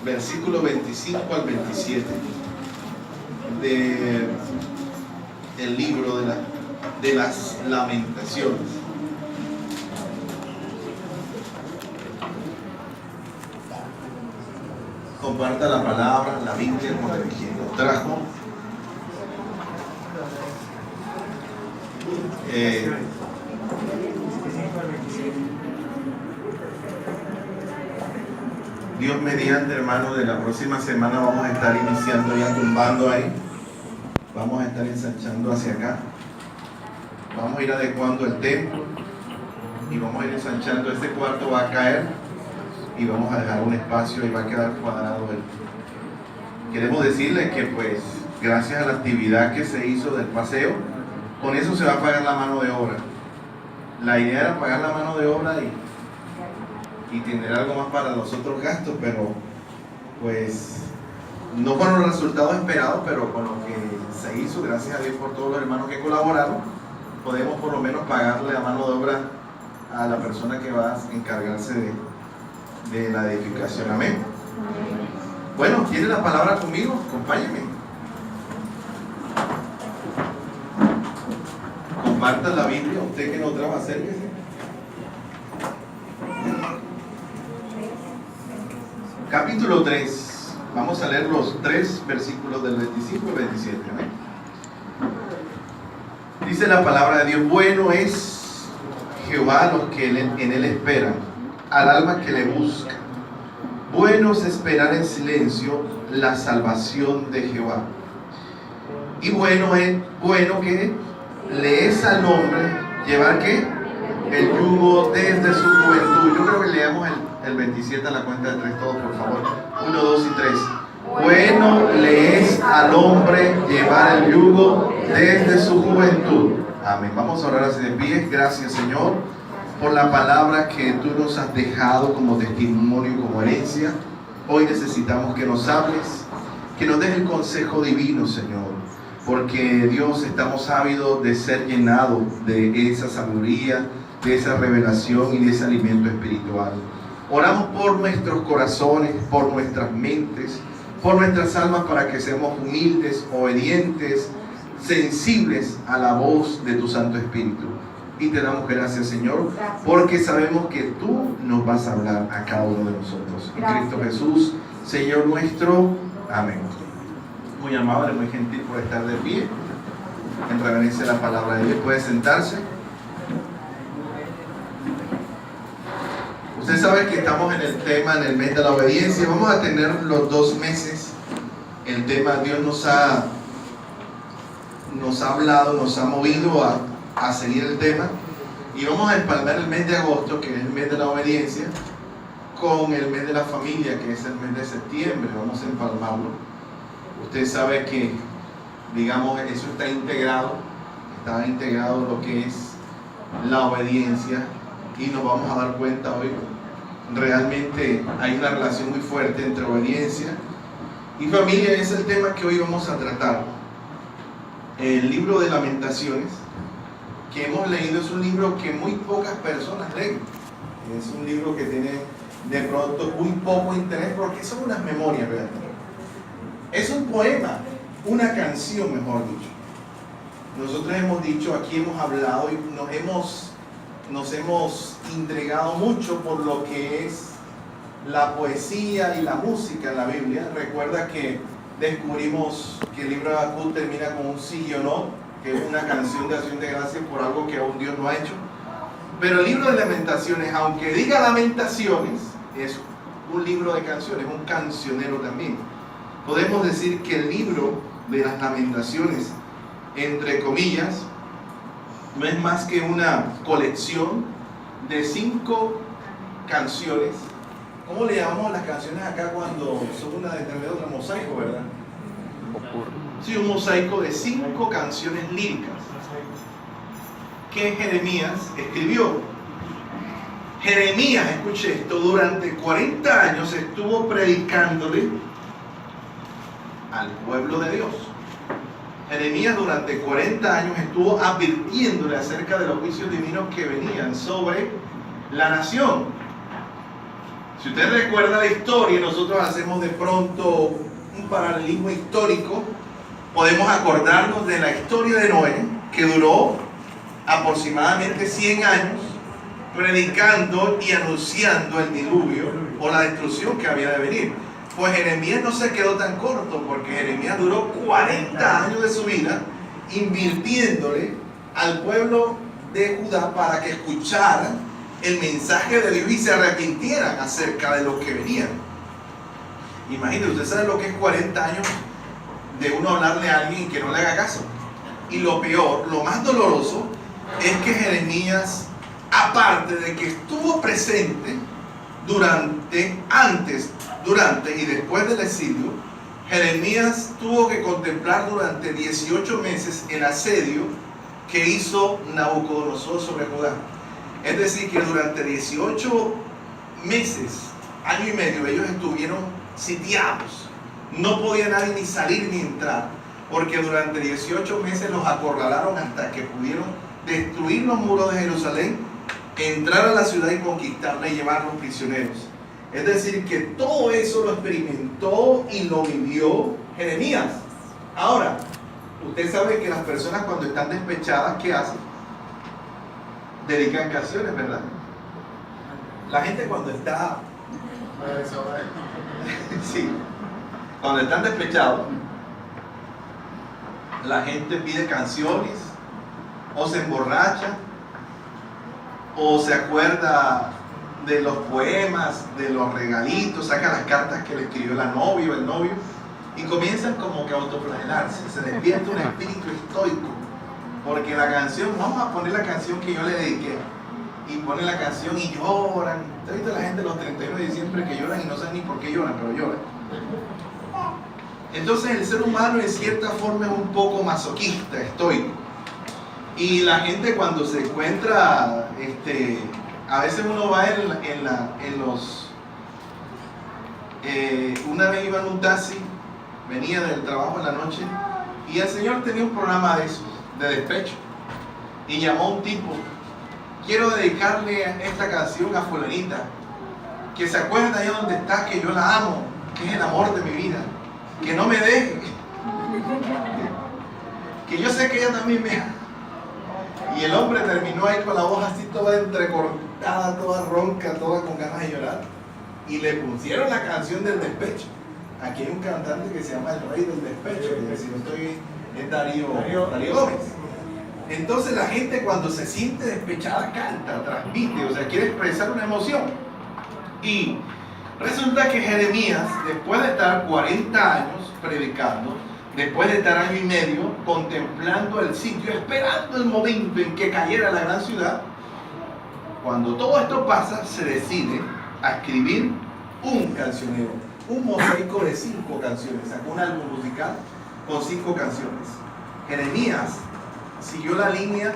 versículo 25 al 27 del libro de las Lamentaciones. Comparta la palabra, la Biblia, con el quien lo trajo. Dios mediante, hermano, de la próxima semana vamos a estar iniciando ya tumbando ahí. Vamos a estar ensanchando hacia acá. Vamos a ir adecuando el templo y vamos a ir ensanchando. Este cuarto va a caer y vamos a dejar un espacio y va a quedar cuadrado. Queremos decirles que pues gracias a la actividad que se hizo del paseo, con eso se va a pagar la mano de obra. La idea era pagar la mano de obra y tener algo más para los otros gastos, pero pues no con los resultados esperados, pero con lo que se hizo, gracias a Dios por todos los hermanos que colaboraron, podemos por lo menos pagarle la mano de obra a la persona que va a encargarse de la edificación. Amén. Bueno, ¿tiene la palabra conmigo? Acompáñenme. Comparta la Biblia, usted que no trabaja, acérquese. Capítulo 3. Vamos a leer los 3 versículos del 25 al 27. Amén. Dice la palabra de Dios: bueno es Jehová a los que en él esperan, al alma que le busca. Bueno es esperar en silencio la salvación de Jehová. Y bueno que le es al hombre llevar ¿qué? El yugo desde su juventud. Yo creo que leamos el 27 a la cuenta de 3 todos, por favor. 1, 2 y 3. Bueno le es al hombre llevar el yugo desde su juventud. Amén. Vamos a orar así de pie. Gracias, Señor, por la palabra que tú nos has dejado como testimonio, como herencia. Hoy necesitamos que nos hables, que nos des el consejo divino, Señor, porque Dios, estamos ávidos de ser llenados de esa sabiduría, de esa revelación y de ese alimento espiritual. Oramos por nuestros corazones, por nuestras mentes, por nuestras almas, para que seamos humildes, obedientes, sensibles a la voz de tu Santo Espíritu. Y te damos gracias, Señor, porque sabemos que tú nos vas a hablar a cada uno de nosotros. En Cristo Jesús, Señor nuestro. Amén. Muy amable, muy gentil por estar de pie en reverencia a la palabra de Dios. Puede sentarse. Usted sabe que estamos en el tema, en el mes de la obediencia. Vamos a tener los 2 meses. El tema, Dios nos ha hablado, nos ha movido a seguir el tema, y vamos a empalmar el mes de agosto, que es el mes de la obediencia, con el mes de la familia, que es el mes de septiembre. Vamos a empalmarlo. Usted sabe que, digamos, eso está integrado lo que es la obediencia, y nos vamos a dar cuenta hoy. Realmente hay una relación muy fuerte entre obediencia y familia. Es el tema que hoy vamos a tratar. El libro de Lamentaciones que hemos leído es un libro que muy pocas personas leen. Es un libro que tiene de pronto muy poco interés, porque son unas memorias realmente. Es un poema, una canción, mejor dicho. Nosotros hemos dicho, aquí hemos hablado y nos hemos intrigado mucho por lo que es la poesía y la música en la Biblia. Recuerda que descubrimos que el libro de Habacuc termina con un sí y o no, que es una canción de acción de gracias por algo que aún Dios no ha hecho. Pero el libro de Lamentaciones, aunque diga Lamentaciones, es un libro de canciones, un cancionero también. Podemos decir que el libro de las Lamentaciones, entre comillas, no es más que una colección de 5 canciones. ¿Cómo le llamamos las canciones acá cuando son una detrás de otra? Mosaico, ¿verdad? Sí, un mosaico de 5 canciones líricas que Jeremías escribió. Jeremías, escuche esto, durante 40 años estuvo predicándole al pueblo de Dios. Jeremías durante 40 años estuvo advirtiéndole acerca de los juicios divinos que venían sobre la nación. Si usted recuerda la historia, nosotros hacemos de pronto un paralelismo histórico, podemos acordarnos de la historia de Noé, que duró aproximadamente 100 años predicando y anunciando el diluvio o la destrucción que había de venir. Pues Jeremías no se quedó tan corto, porque Jeremías duró 40 años de su vida invirtiéndole al pueblo de Judá para que escucharan el mensaje de Dios y se arrepintieran acerca de lo que venía. Imagínese, usted sabe lo que es 40 años de uno hablarle a alguien y que no le haga caso. Y lo peor, lo más doloroso, es que Jeremías, aparte de que estuvo presente antes, durante y después del exilio, Jeremías tuvo que contemplar durante 18 meses el asedio que hizo Nabucodonosor sobre Judá. Es decir, que durante 18 meses, año y medio, ellos estuvieron sitiados. No podía nadie ni salir ni entrar, porque durante 18 meses los acorralaron hasta que pudieron destruir los muros de Jerusalén, entrar a la ciudad y conquistarla y llevarlos prisioneros. Es decir, que todo eso lo experimentó y lo vivió Jeremías. Ahora, usted sabe que las personas cuando están despechadas, ¿qué hacen? Dedican canciones, ¿verdad? La gente cuando está... sí, cuando están despechados, la gente pide canciones, o se emborracha, o se acuerda de los poemas, de los regalitos, saca las cartas que le escribió la novia o el novio, y comienzan como que a autoflagelarse. Se despierta un espíritu estoico, porque la canción, vamos a poner la canción que yo le dediqué, y ponen la canción y lloran. ¿Usted ha visto la gente los 31 de diciembre que lloran y no saben ni por qué lloran, pero lloran? Entonces el ser humano en cierta forma es un poco masoquista, estoico. Y la gente cuando se encuentra, a veces uno va en los... una vez iba en un taxi, venía del trabajo en la noche, y el señor tenía un programa de esos, de despecho, y llamó a un tipo: quiero dedicarle esta canción a fulanita, que se acuerda allá donde está, que yo la amo, que es el amor de mi vida, que no me deje, que yo sé que ella también me ama. Y el hombre terminó ahí con la voz así toda entrecortada, toda ronca, toda con ganas de llorar, y le pusieron la canción del despecho. Aquí hay un cantante que se llama el Rey del Despecho, que si no estoy, es Darío Gómez. Entonces la gente cuando se siente despechada canta, transmite, o sea, quiere expresar una emoción. Y resulta que Jeremías, después de estar 40 años predicando, después de estar año y medio contemplando el sitio, esperando el momento en que cayera la gran ciudad, cuando todo esto pasa, se decide a escribir un cancionero, un mosaico de 5 canciones. Sacó un álbum musical con 5 canciones. Jeremías siguió la línea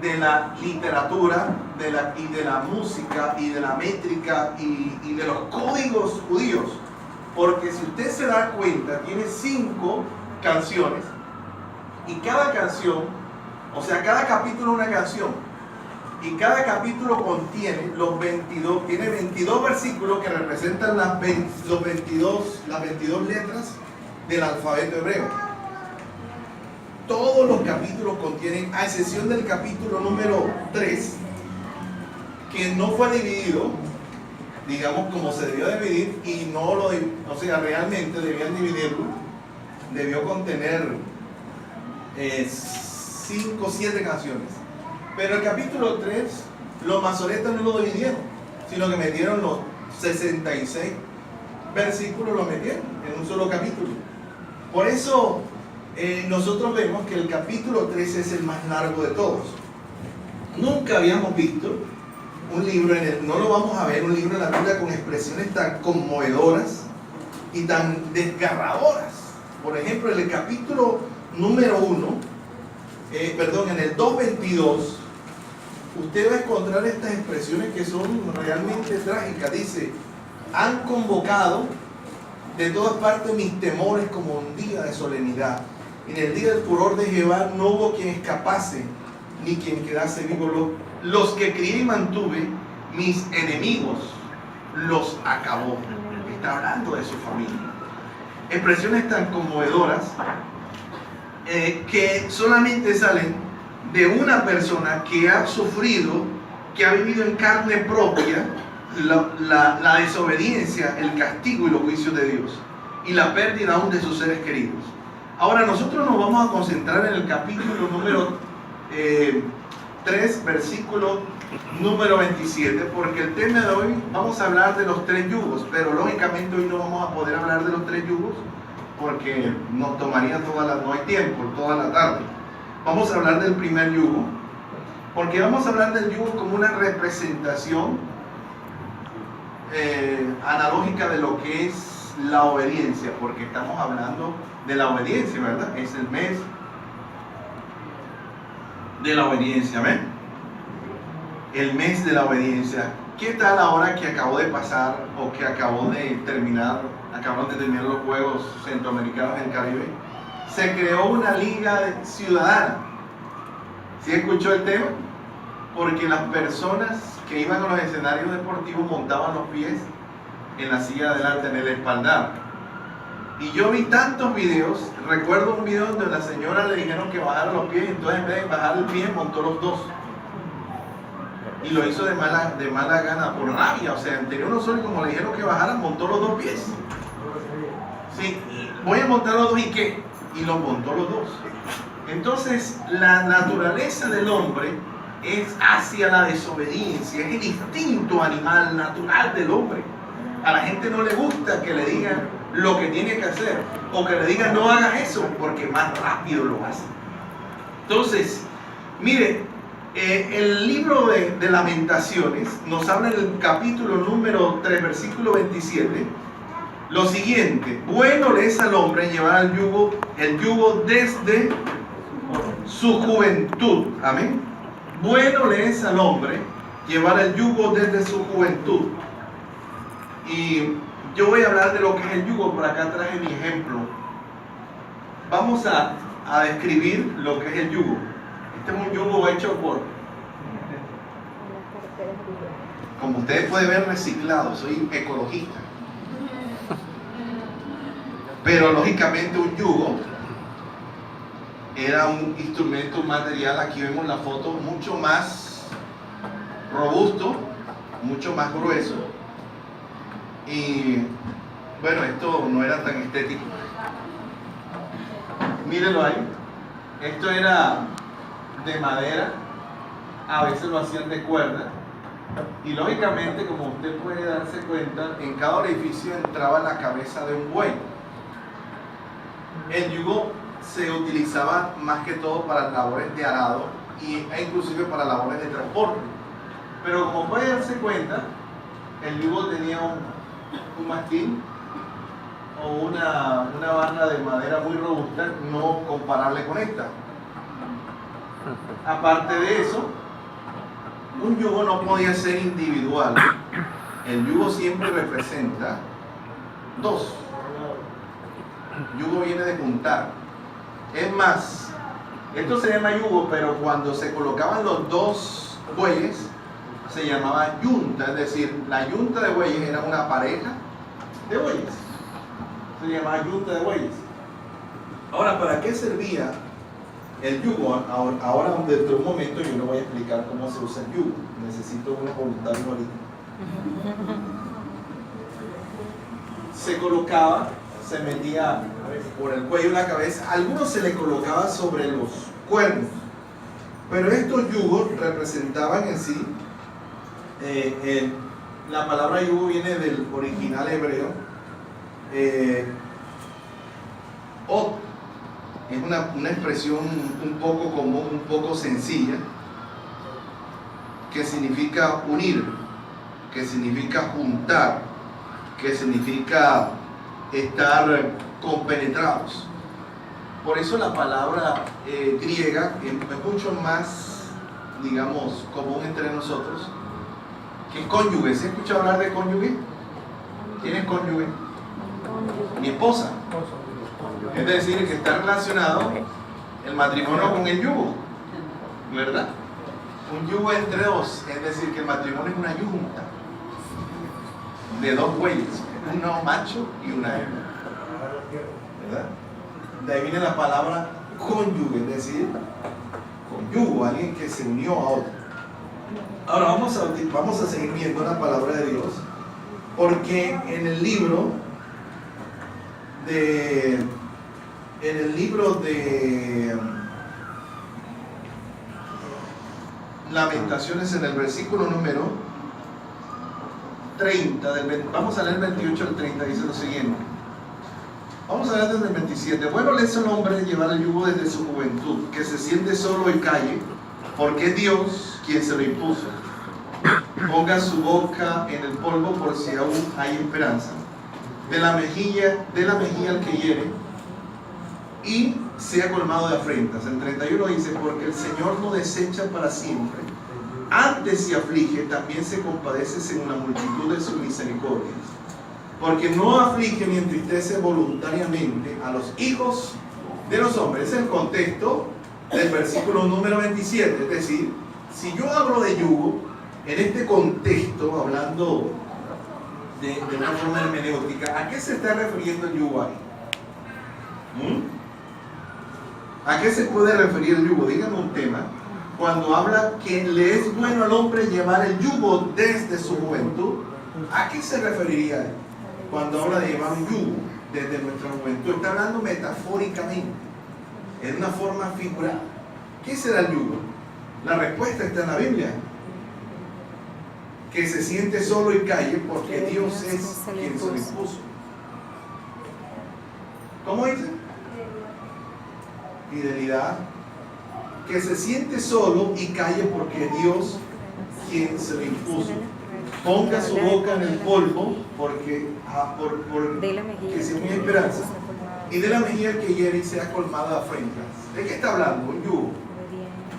de la literatura, y de la música, y de la métrica, y de los códigos judíos. Porque si usted se da cuenta, tiene 5 canciones, y cada canción, o sea, cada capítulo es una canción, y cada capítulo contiene tiene 22 versículos que representan las 22 letras del alfabeto hebreo. Todos los capítulos contienen, a excepción del capítulo número 3, que no fue dividido, digamos, como se debió dividir, y no lo, o sea, realmente debían dividirlo, debió contener 5 o 7 canciones. Pero el capítulo 3, los masoretas no lo dividieron, sino que metieron los 66 versículos, los metieron en un solo capítulo. Por eso nosotros vemos que el capítulo 3 es el más largo de todos. Nunca habíamos visto un libro, no lo vamos a ver, un libro en la Biblia con expresiones tan conmovedoras y tan desgarradoras. Por ejemplo, en el capítulo número 1, en el 2:22, usted va a encontrar estas expresiones que son realmente trágicas. Dice: han convocado de todas partes mis temores como un día de solemnidad. En el día del furor de Jehová no hubo quien escapase, ni quien quedase vivo. Los que crié y mantuve, mis enemigos, los acabó. Está hablando de su familia. Expresiones tan conmovedoras que solamente salen de una persona que ha sufrido, que ha vivido en carne propia la desobediencia, el castigo y los juicios de Dios y la pérdida aún de sus seres queridos. Ahora nosotros nos vamos a concentrar en el capítulo número 3, versículo número 27, porque el tema de hoy vamos a hablar de los 3 yugos, pero lógicamente hoy no vamos a poder hablar de los 3 yugos porque nos tomaría no hay tiempo, toda la tarde. Vamos a hablar del primer yugo, porque vamos a hablar del yugo como una representación analógica de lo que es la obediencia, porque estamos hablando de la obediencia, ¿verdad? Es el mes de la obediencia, ¿ven? El mes de la obediencia. ¿Qué tal ahora que acabó de pasar o que acabaron de terminar los Juegos Centroamericanos en el Caribe? Se creó una liga ciudadana. ¿Sí escuchó el tema? Porque las personas que iban a los escenarios deportivos montaban los pies en la silla de adelante, en el espaldar. Y yo vi tantos videos, recuerdo un video donde la señora le dijeron que bajara los pies, y entonces en vez de bajar el pie montó los dos. Y lo hizo de mala gana, por rabia, o sea, tenía uno solo y como le dijeron que bajara, montó los dos pies. Sí, voy a montar los dos y ¿qué? Y los montó los dos. Entonces, la naturaleza del hombre es hacia la desobediencia, es el instinto animal natural del hombre. A la gente no le gusta que le digan lo que tiene que hacer, o que le digan no hagas eso, porque más rápido lo hace. Entonces, mire, el libro de Lamentaciones nos habla en el capítulo número 3, versículo 27, lo siguiente: bueno le es al hombre llevar el yugo desde su juventud. Amén. Bueno le es al hombre llevar el yugo desde su juventud. Y yo voy a hablar de lo que es el yugo. Por acá traje mi ejemplo. Vamos a describir lo que es el yugo. Este es un yugo hecho como ustedes pueden ver, reciclado. Soy ecologista. Pero lógicamente un yugo era un instrumento, un material, aquí vemos la foto, mucho más robusto, mucho más grueso. Y bueno, esto no era tan estético. Mírenlo ahí. Esto era de madera, a veces lo hacían de cuerda. Y lógicamente, como usted puede darse cuenta, en cada orificio entraba la cabeza de un buey. El yugo se utilizaba más que todo para labores de arado e inclusive para labores de transporte. Pero como puede darse cuenta, el yugo tenía un mastín o una barra de madera muy robusta, no comparable con esta. Aparte de eso, un yugo no podía ser individual. El yugo siempre representa dos. Yugo viene de juntar. Es más, esto se llama yugo, pero cuando se colocaban los dos bueyes, se llamaba yunta, es decir, la yunta de bueyes era una pareja de bueyes. Se llamaba yunta de bueyes. Ahora, ¿para qué servía el yugo? Ahora, dentro de un momento, yo le voy a explicar cómo se usa el yugo. Necesito unos voluntarios ahorita. Se colocaba, se metía por el cuello y la cabeza. A algunos se le colocaba sobre los cuernos. Pero estos yugos representaban en sí, la palabra yugo viene del original hebreo, ot. Es una expresión un poco común, un poco sencilla, que significa unir, que significa juntar, que significa estar compenetrados. Por eso la palabra griega es mucho más, digamos, común entre nosotros, que es cónyuge. ¿Se ha escuchado hablar de cónyuge? ¿Quién es cónyuge? Mi esposa. Es decir, que está relacionado el matrimonio con el yugo, ¿verdad? Un yugo entre dos, es decir, que el matrimonio es una yunta. de dos bueyes, uno macho y una hembra, ¿verdad? De ahí viene la palabra cónyuge, es decir, conyugo, alguien que se unió a otro. Ahora vamos a seguir viendo la palabra de Dios, porque en el libro de Lamentaciones, en el versículo número 30, vamos a leer el 28 al 30, dice lo siguiente. Vamos a leer desde el 27. Bueno le es al hombre llevar el yugo desde su juventud, que se siente solo y calle, porque es Dios quien se lo impuso. Ponga su boca en el polvo por si aún hay esperanza. De la mejilla al que hiere, y sea colmado de afrentas. En 31 dice, porque el Señor no desecha para siempre, antes se aflige, también se compadece según la multitud de sus misericordias. Porque no aflige ni entristece voluntariamente a los hijos de los hombres. Ese es el contexto del versículo número 27. Es decir, si yo hablo de yugo, en este contexto, hablando de una forma hermenéutica, ¿a qué se está refiriendo el yugo ahí? ¿A qué se puede referir el yugo? Díganme un tema. Cuando habla que le es bueno al hombre llevar el yugo desde su juventud, ¿a qué se referiría él? Cuando habla de llevar un yugo desde nuestra juventud, está hablando metafóricamente, en una forma figurada. ¿Qué será el yugo? La respuesta está en la Biblia. Que se siente solo y calle porque Dios es quien se lo impuso. ¿Cómo dice? Fidelidad. Que se siente solo y calle porque Dios quien se lo impuso. Ponga su boca en el polvo porque que sea mi esperanza. Y de la mejilla el que hiere y sea colmado de afrentas. ¿De qué está hablando? Un yugo.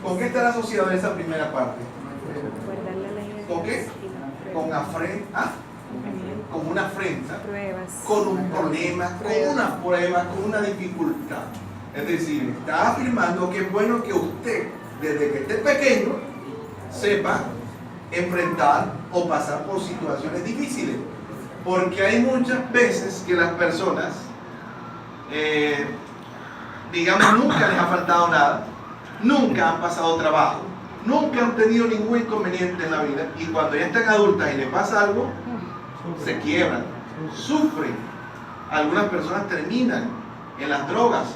¿Con qué está asociado en esa primera parte? ¿Con qué? Con afrenta, con una afrenta, con un problema, con una prueba, con una dificultad. Es decir, está afirmando que es bueno que usted, desde que esté pequeño, sepa enfrentar o pasar por situaciones difíciles. Porque hay muchas veces que las personas, digamos, nunca les ha faltado nada, nunca han pasado trabajo, nunca han tenido ningún inconveniente en la vida, y cuando ya están adultas y les pasa algo, se quiebran, sufren. Algunas personas terminan en las drogas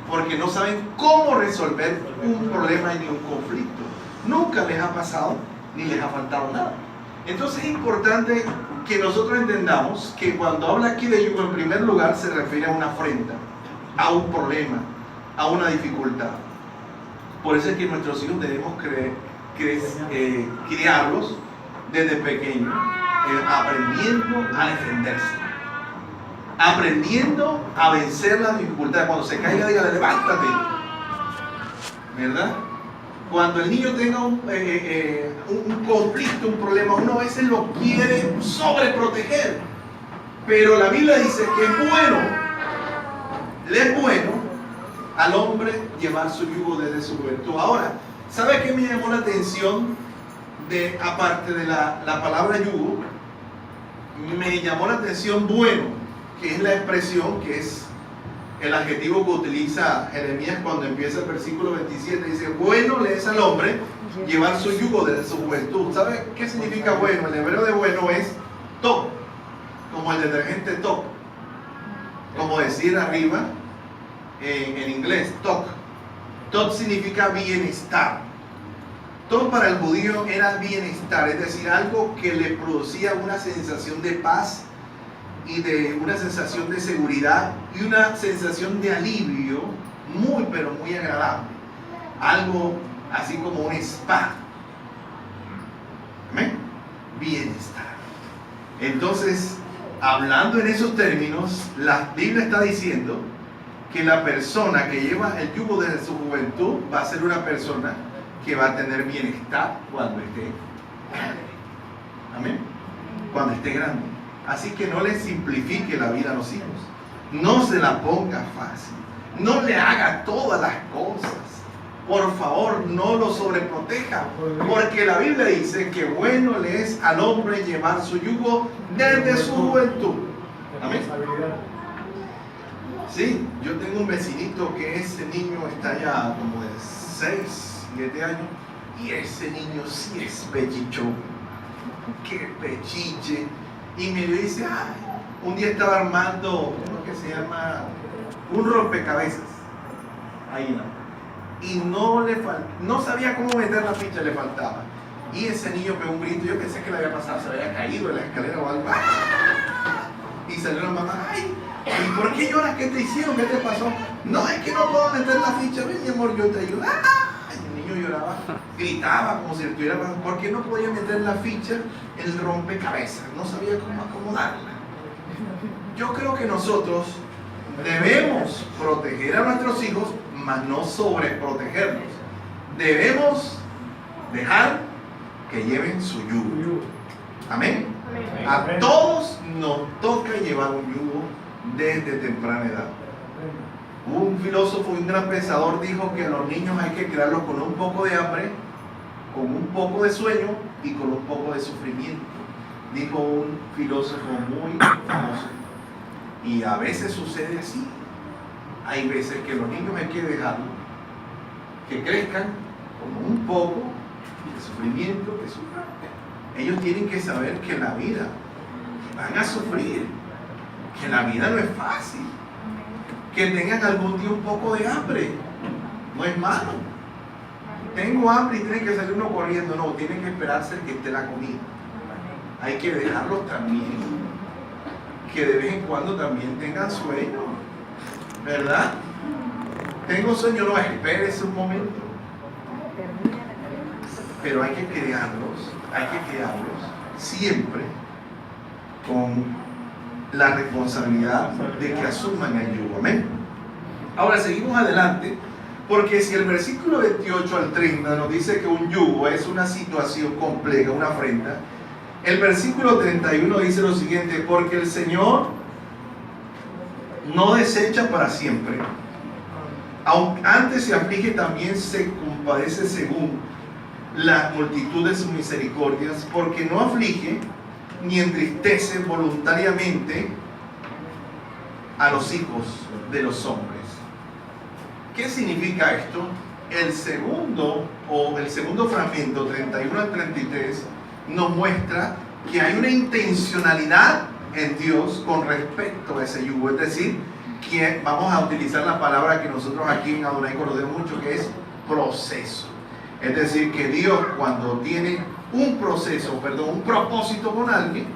porque no saben cómo resolver un problema ni un conflicto. Nunca les ha pasado ni les ha faltado nada. Entonces es importante que nosotros entendamos que cuando habla aquí de yugo, en primer lugar se refiere a una afrenta, a un problema, a una dificultad. Por eso es que nuestros hijos debemos criarlos desde pequeños, aprendiendo a defenderse, aprendiendo a vencer la dificultad. Cuando se caiga, dígale, levántate, ¿verdad? Cuando el niño tenga un conflicto, un problema, uno a veces lo quiere sobreproteger, pero la Biblia dice que es bueno, le es bueno al hombre llevar su yugo desde su juventud. Ahora, ¿sabe qué me llamó la atención? Aparte de la palabra yugo, me llamó la atención bueno, que es la expresión, que es el adjetivo que utiliza Jeremías cuando empieza el versículo 27. Dice, bueno le es al hombre llevar su yugo desde su juventud. ¿Sabe qué significa bueno? El hebreo de bueno es top, como el detergente top, como decir arriba en inglés, top. Top significa bienestar. Top para el judío era bienestar, es decir, algo que le producía una sensación de paz y de una sensación de seguridad y una sensación de alivio muy pero muy agradable, algo así como un spa. ¿Amén? Bienestar. Entonces, hablando en esos términos, la Biblia está diciendo que la persona que lleva el yugo desde su juventud va a ser una persona que va a tener bienestar cuando esté grande. Amén. Cuando esté grande. Así que no le simplifique la vida a los hijos. No se la ponga fácil. No le haga todas las cosas. por favor, no lo sobreproteja, porque la Biblia dice que bueno le es al hombre llevar su yugo desde su juventud. Amén. Sí, yo tengo un vecinito que ese niño está ya como de 6, 7 años, y ese niño sí es pechichón. Qué pechiche. Y me dice, ay, un día estaba armando uno que se llama un rompecabezas. Ahí no. Y no sabía cómo meter la ficha, le faltaba. Y ese niño pegó un grito, yo pensé que le había pasado, se había caído en la escalera o algo. ¡Ah! Y salió la mamá, ay, ¿y por qué lloras? ¿Qué te hicieron? ¿Qué te pasó? No, es que no puedo meter la ficha. Ven, mi amor, yo te ayudo. ¡Ah! El niño lloraba, gritaba como si estuviera pasando, porque no podía meter la ficha en el rompecabezas, no sabía cómo acomodarla. Yo creo que nosotros debemos proteger a nuestros hijos, mas no sobreprotegerlos. Debemos dejar que lleven su yugo. Amén. A todos nos toca llevar un yugo desde temprana edad. Un filósofo y un gran pensador dijo que a los niños hay que criarlos con un poco de hambre, con un poco de sueño y con un poco de sufrimiento. Dijo un filósofo muy famoso. Y a veces sucede así. Hay veces que los niños hay que dejarlos que crezcan con un poco de sufrimiento, que sufran. Ellos tienen que saber que la vida, que van a sufrir, que la vida no es fácil, que tengan algún día un poco de hambre, no es malo. Tengo hambre y tiene que salir uno corriendo, no, tienen que esperarse que esté la comida. Hay que dejarlos también, que de vez en cuando también tengan sueño, ¿verdad? Tengo sueño, no, espérese un momento. Pero hay que criarlos siempre con la responsabilidad de que asuman el yugo. Amén. Ahora seguimos adelante, porque si el versículo 28 al 30 nos dice que un yugo es una situación compleja, una afrenta, el versículo 31 dice lo siguiente: porque el Señor no desecha para siempre, aunque antes se aflige, también se compadece según la multitud de sus misericordias, porque no aflige ni entristece voluntariamente a los hijos de los hombres. ¿Qué significa esto? El segundo fragmento, 31 al 33, nos muestra que hay una intencionalidad en Dios con respecto a ese yugo. Es decir, que vamos a utilizar la palabra que nosotros aquí en Adonai conocemos mucho, que es proceso. Es decir, que Dios, cuando tiene un propósito con alguien,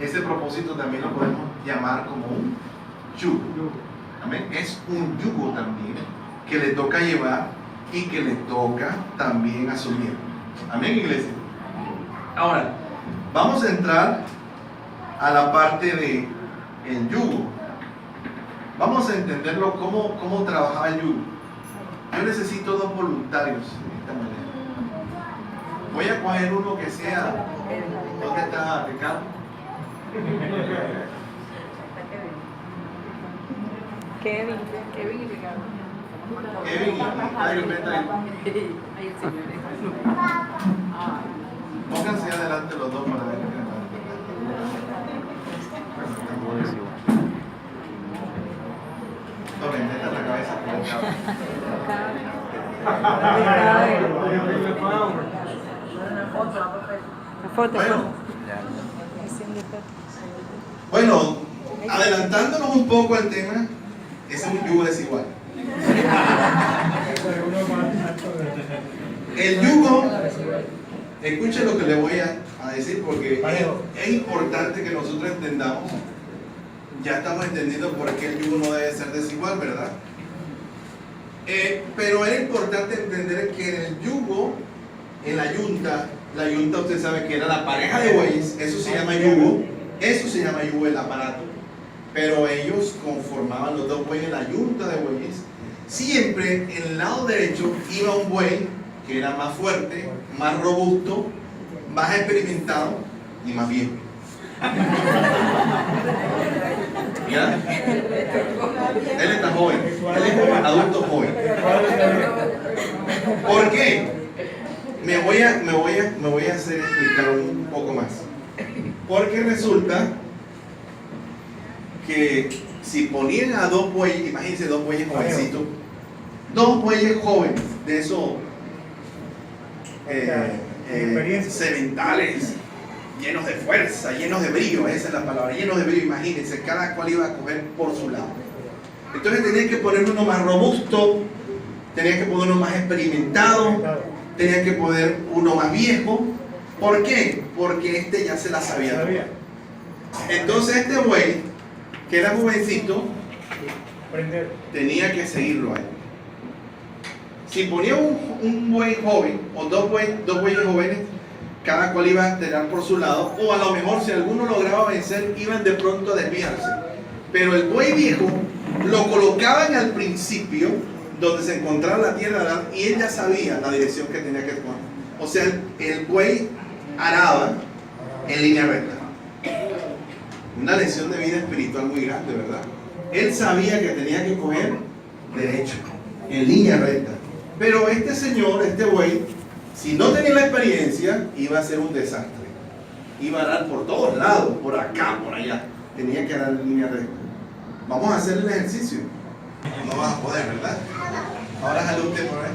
ese propósito también lo podemos llamar como un yugo. Amén. Es un yugo también que le toca llevar y que le toca también asumir. Amén, iglesia. Ahora, vamos a entrar a la parte de el yugo. Vamos a entenderlo cómo trabajaba el yugo. Yo necesito 2 voluntarios de esta manera. Voy a coger uno que sea. ¿Dónde está Ricardo? Kevin y Ricardo. Kevin y pónganse adelante los dos para ver qué tomen, metan la cabeza por el cabo. Bueno, adelantándonos un poco al tema, es un yugo desigual. El yugo, escuchen lo que le voy a decir, porque es importante que nosotros entendamos. Ya estamos entendiendo por qué el yugo no debe ser desigual, ¿verdad? Pero era importante entender que en el yugo, en la yunta usted sabe que era la pareja de bueyes, eso se llama yugo el aparato, pero ellos conformaban los 2 bueyes, la yunta de bueyes. Siempre en el lado derecho iba un buey que era más fuerte, más robusto, más experimentado y más viejo. ¿Ya? Él está joven, él es un adulto joven. ¿Por qué? Me voy a hacer explicar un poco más. Porque resulta que si ponían a dos bueyes, imagínense dos bueyes jovencitos, dos bueyes jóvenes, de esos sementales, llenos de fuerza, llenos de brillo, esa es la palabra, llenos de brillo, imagínense, cada cual iba a coger por su lado. Entonces tenían que poner uno más robusto, tenían que poner uno más experimentado, tenían que poner uno más viejo. ¿Por qué? Porque este ya se la sabía. Entonces este buey, que era jovencito, tenía que seguirlo a él. Si ponía un buey joven o dos bueyes jóvenes, cada cual iba a tener por su lado, o a lo mejor si alguno lograba vencer, iban de pronto a desviarse. Pero el buey viejo lo colocaban al principio, donde se encontraba la tierra, y él ya sabía la dirección que tenía que tomar. O sea, el buey araba en línea recta. Una lección de vida espiritual muy grande, ¿verdad? Él sabía que tenía que coger derecho, en línea recta. Pero este señor, este buey, si no tenía la experiencia, iba a ser un desastre. Iba a arar por todos lados, por acá, por allá. Tenía que arar en línea recta. Vamos a hacer el ejercicio. No vas a poder, ¿verdad? Ahora jale usted por ahí.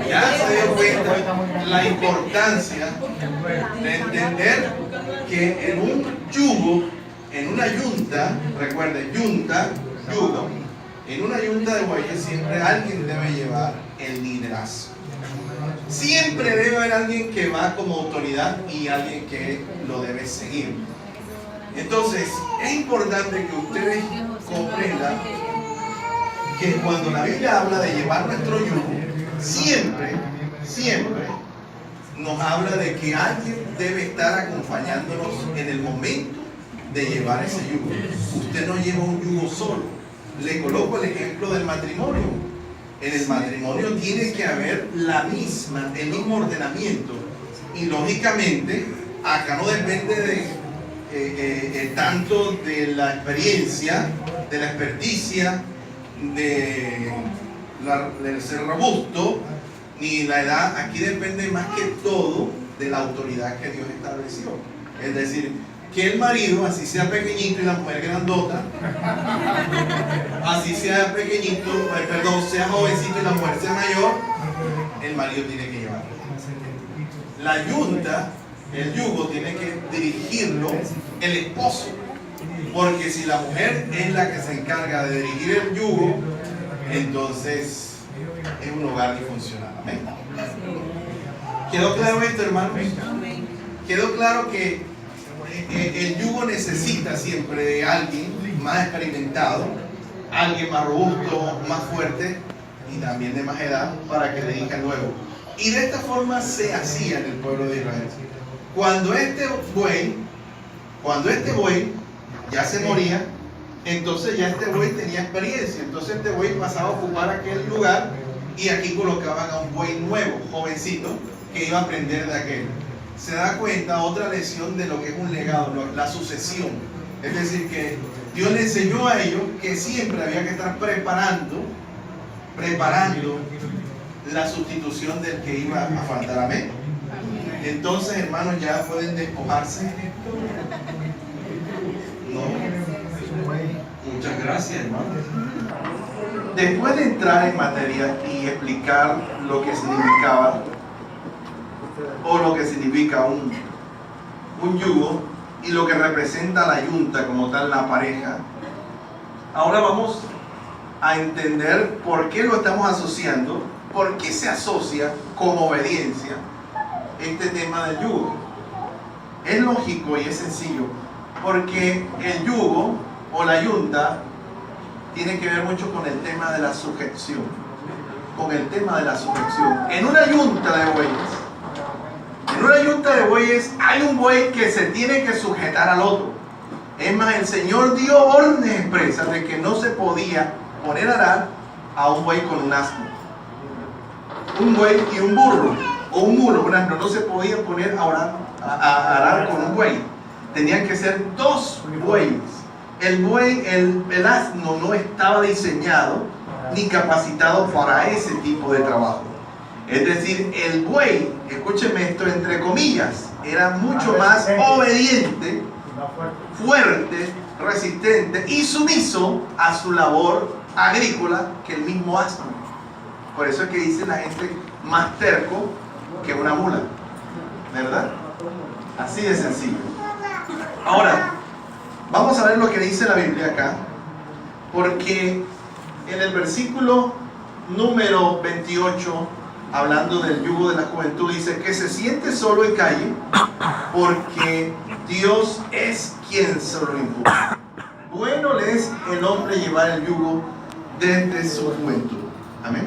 Ya se dio cuenta la importancia de entender que en un yugo, en una yunta, recuerde, yunta, yugo, en una yunta de bueyes siempre alguien debe llevar el liderazgo. Siempre debe haber alguien que va como autoridad y alguien que lo debe seguir. Entonces, es importante que ustedes comprendan que cuando la Biblia habla de llevar nuestro yugo, siempre nos habla de que alguien debe estar acompañándonos en el momento de llevar ese yugo. Usted no lleva un yugo solo. Le coloco el ejemplo del matrimonio. En el matrimonio tiene que haber el mismo ordenamiento. Y lógicamente, acá no depende de tanto de la experiencia, de la experticia, del ser robusto, ni la edad. Aquí depende más que todo de la autoridad que Dios estableció. Es decir, que el marido, así sea pequeñito y la mujer grandota, así sea pequeñito, sea jovencito y la mujer sea mayor, el marido tiene que llevarlo. La yunta, el yugo, tiene que dirigirlo el esposo, porque si la mujer es la que se encarga de dirigir el yugo, entonces es un hogar disfuncional. ¿Amén? ¿Quedó claro esto, hermanos? ¿Quedó claro que el yugo necesita siempre de alguien más experimentado, alguien más robusto, más fuerte y también de más edad para que dirija luego? Y de esta forma se hacía en el pueblo de Israel. Cuando este buey ya se moría, entonces ya este buey tenía experiencia. Entonces este buey pasaba a ocupar aquel lugar y aquí colocaban a un buey nuevo, jovencito, que iba a aprender de aquel. Se da cuenta otra lección de lo que es un legado, la sucesión. Es decir, que Dios le enseñó a ellos que siempre había que estar preparando la sustitución del que iba a faltar. Amén. Entonces, hermanos, ya pueden despojarse. No. Muchas gracias, hermanos. Después de entrar en materia y explicar lo que significaba o lo que significa un yugo y lo que representa la yunta como tal, la pareja, ahora vamos a entender por qué lo estamos asociando, por qué se asocia como obediencia este tema del yugo. Es lógico y es sencillo, porque el yugo o la yunta tiene que ver mucho con el tema de la sujeción. En una yunta de bueyes hay un buey que se tiene que sujetar al otro. Es más, el Señor dio órdenes expresas de que no se podía poner a arar a un buey con un asno. Un buey y un burro, o un mulo, por ejemplo, no se podía poner a arar con un buey. Tenían que ser dos bueyes. El buey, el asno no estaba diseñado ni capacitado para ese tipo de trabajo. Es decir, el buey, escúcheme esto entre comillas, era mucho más obediente, fuerte, resistente y sumiso a su labor agrícola que el mismo asno. Por eso es que dice la gente más terco que una mula, ¿verdad? Así de sencillo. Ahora, vamos a ver lo que dice la Biblia acá, porque en el versículo número 28, hablando del yugo de la juventud, dice que se siente solo y calle, porque Dios es quien se lo impuso. Bueno le es el hombre llevar el yugo desde su juventud. Amén.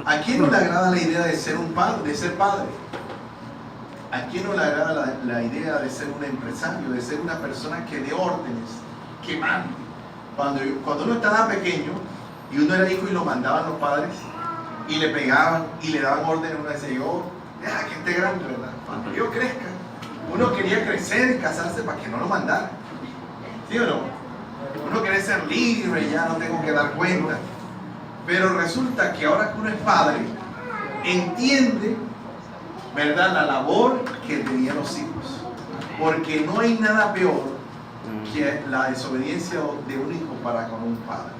¿A quién no le agrada la idea de ser un padre, de ser padre? ¿A quién no le agrada la idea de ser un empresario, de ser una persona que dé órdenes, que mande? Cuando uno estaba pequeño y uno era hijo y lo mandaban los padres y le pegaban y le daban órdenes, uno decía, yo, deja que esté grande, ¿verdad? Cuando yo crezca. Uno quería crecer y casarse para que no lo mandaran. ¿Sí o no? Uno quiere ser libre y ya no tengo que dar cuenta. Pero resulta que ahora que uno es padre, entiende, ¿verdad?, la labor que tenían los hijos. Porque no hay nada peor que la desobediencia de un hijo para con un padre.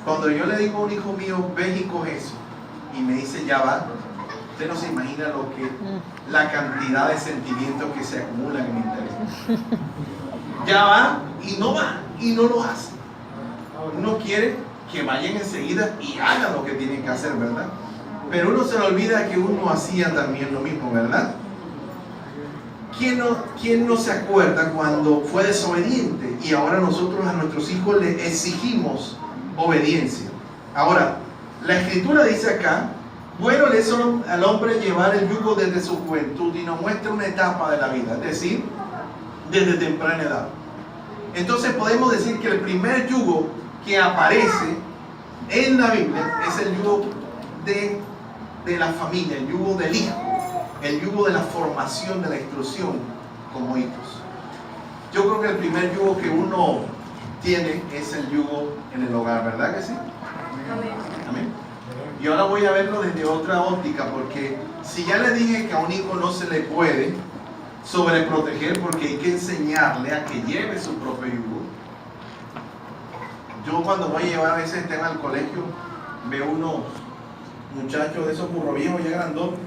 Cuando yo le digo a un hijo mío, ve y coge eso, y me dice, ya va, usted no se imagina la cantidad de sentimientos que se acumulan en mi interior. Ya va, y no lo hace. Uno quiere que vayan enseguida y hagan lo que tienen que hacer, ¿verdad? Pero uno se le olvida que uno hacía también lo mismo, ¿verdad? ¿Quién no se acuerda cuando fue desobediente y ahora nosotros a nuestros hijos les exigimos obediencia? Ahora, la Escritura dice acá, bueno le es al hombre llevar el yugo desde su juventud, y nos muestra una etapa de la vida, es decir, desde temprana edad. Entonces podemos decir que el primer yugo que aparece en la Biblia es el yugo de la familia, el yugo del hijo, el yugo de la formación, de la instrucción como hijos. Yo creo que el primer yugo que uno tiene es el yugo en el hogar, ¿verdad que sí? Amén. Y ahora voy a verlo desde otra óptica, porque si ya le dije que a un hijo no se le puede sobreproteger porque hay que enseñarle a que lleve su propio yugo. Yo cuando voy a llevar a veces el tema al colegio, veo unos muchachos de esos burro viejos ya grandotes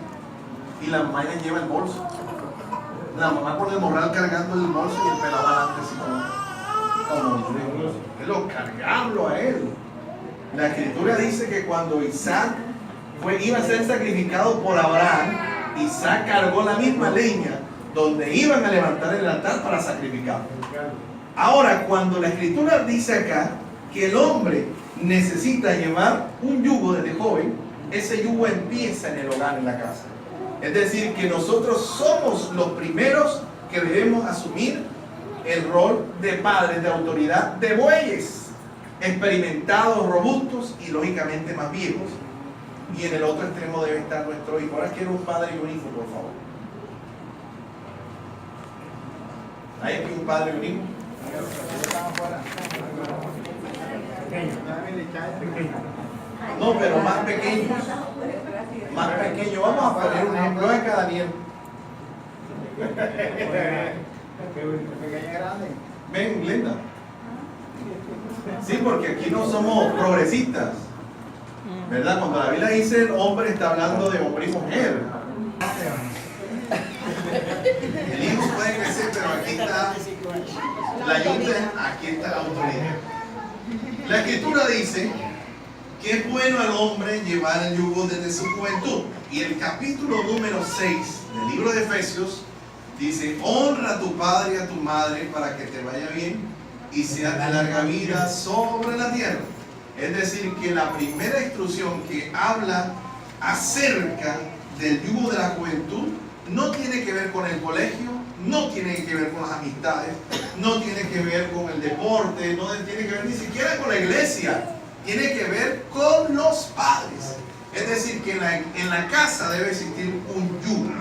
y la mamá les lleva el bolso. La mamá por el morral cargando el bolso y el pelado adelante así como que lo cargarlo a él. La Escritura dice que cuando Isaac iba a ser sacrificado por Abraham, Isaac cargó la misma leña donde iban a levantar el altar para sacrificarlo. Ahora, cuando la Escritura dice acá que el hombre necesita llevar un yugo desde joven, ese yugo empieza en el hogar, en la casa. Es decir, que nosotros somos los primeros que debemos asumir el rol de padres, de autoridad, de bueyes experimentados, robustos y lógicamente más viejos. Y en el otro extremo debe estar nuestro hijo. Ahora quiero un padre y un hijo, por favor. ¿Hay aquí un padre y un hijo? No, pero más pequeños. Más pequeños. Vamos a poner un ejemplo de cada Daniel. Ven, Glenda. Sí, porque aquí no somos progresistas, ¿verdad? Cuando la Biblia dice hombre, está hablando de hombre y mujer. El hijo puede crecer, pero aquí está la ayuda, aquí está la autoridad. La Escritura dice que es bueno al hombre llevar el yugo desde su juventud. Y el capítulo número 6 del libro de Efesios dice: honra a tu padre y a tu madre para que te vaya bien y seas de larga vida sobre la tierra. Es decir, que la primera instrucción que habla acerca del yugo de la juventud no tiene que ver con el colegio, no tiene que ver con las amistades, no tiene que ver con el deporte, no tiene que ver ni siquiera con la iglesia, tiene que ver con los padres. Es decir, que en la casa debe existir un yugo,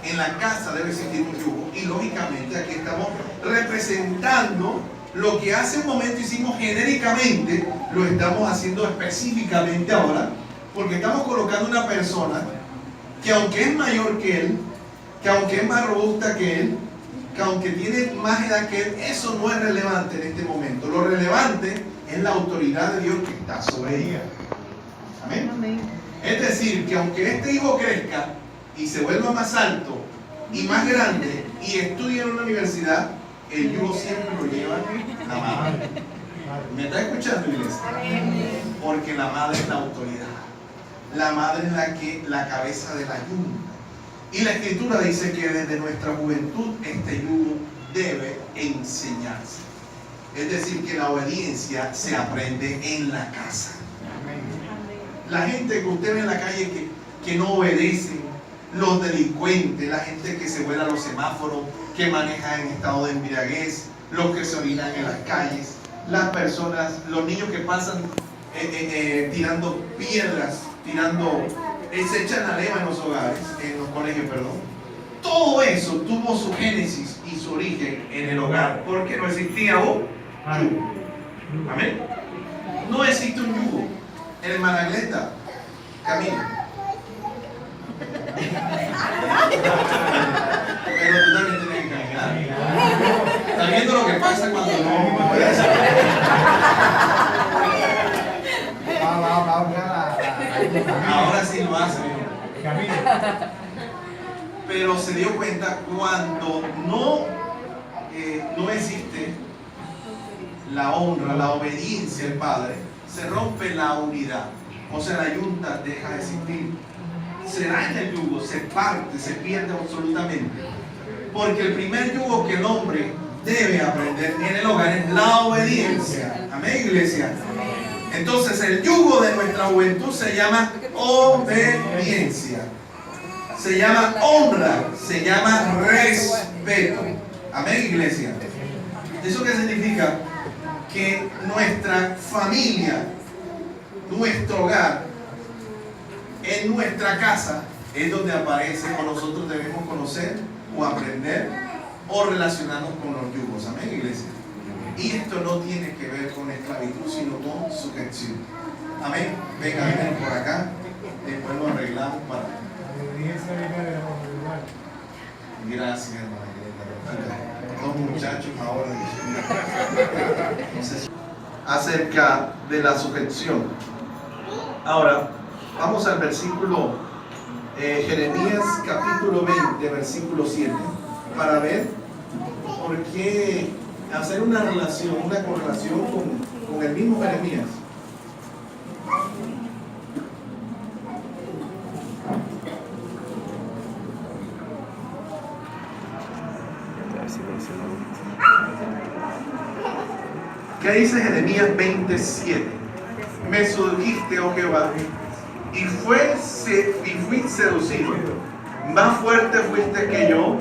en la casa debe existir un yugo, y lógicamente aquí estamos representando Lo que hace un momento hicimos genéricamente, lo estamos haciendo específicamente ahora, porque estamos colocando una persona que aunque es mayor que él, que aunque es más robusta que él, que aunque tiene más edad que él, eso no es relevante en este momento. Lo relevante es la autoridad de Dios que está sobre ella. Amén. Amén. Es decir, que aunque este hijo crezca y se vuelva más alto y más grande y estudie en una universidad, el yugo siempre lo lleva la madre. ¿Me está escuchando, iglesia? Porque la madre es la autoridad. La madre es la cabeza de la yunta. Y la Escritura dice que desde nuestra juventud este yugo debe enseñarse. Es decir, que la obediencia se aprende en la casa. La gente que usted ve en la calle que no obedece, los delincuentes, la gente que se vuela los semáforos, que maneja en estado de embriaguez, los que se orinan en las calles, las personas, los niños que pasan tirando piedras, se echan la leva en los hogares, en los colegios, perdón. Todo eso tuvo su génesis y su origen en el hogar, porque no existía un yugo. Amén. No existe un yugo. Hermana Glenda, camina. Pero tú también tienes que caminar. ¿Estás viendo lo que pasa cuando no puedes? Ahora sí lo hace. Pero se dio cuenta cuando no existe la honra, la obediencia al Padre, se rompe la unidad. O sea, la yunta deja de existir. Se daña el yugo, se parte, se pierde absolutamente. Porque el primer yugo que el hombre debe aprender en el hogar es la obediencia. Amén, iglesia. Entonces el yugo de nuestra juventud se llama obediencia, se llama honra, se llama respeto. Amén, iglesia. ¿Eso qué significa? Que nuestra familia, nuestro hogar, en nuestra casa es donde aparece o nosotros debemos conocer o aprender o relacionarnos con los yugos. Amén, iglesia. Y esto no tiene que ver con esclavitud, sino con sujeción. Amén. Venga, ven por acá. Después lo arreglamos para. Gracias, hermana. Dos muchachos ahora acerca de la sujeción. Ahora, vamos al versículo Jeremías capítulo 20, versículo 7, para ver por qué hacer una relación, una correlación con el mismo Jeremías. ¿Qué dice Jeremías 27? Me sedujiste, oh Jehová, y fui seducido. Más fuerte fuiste que yo,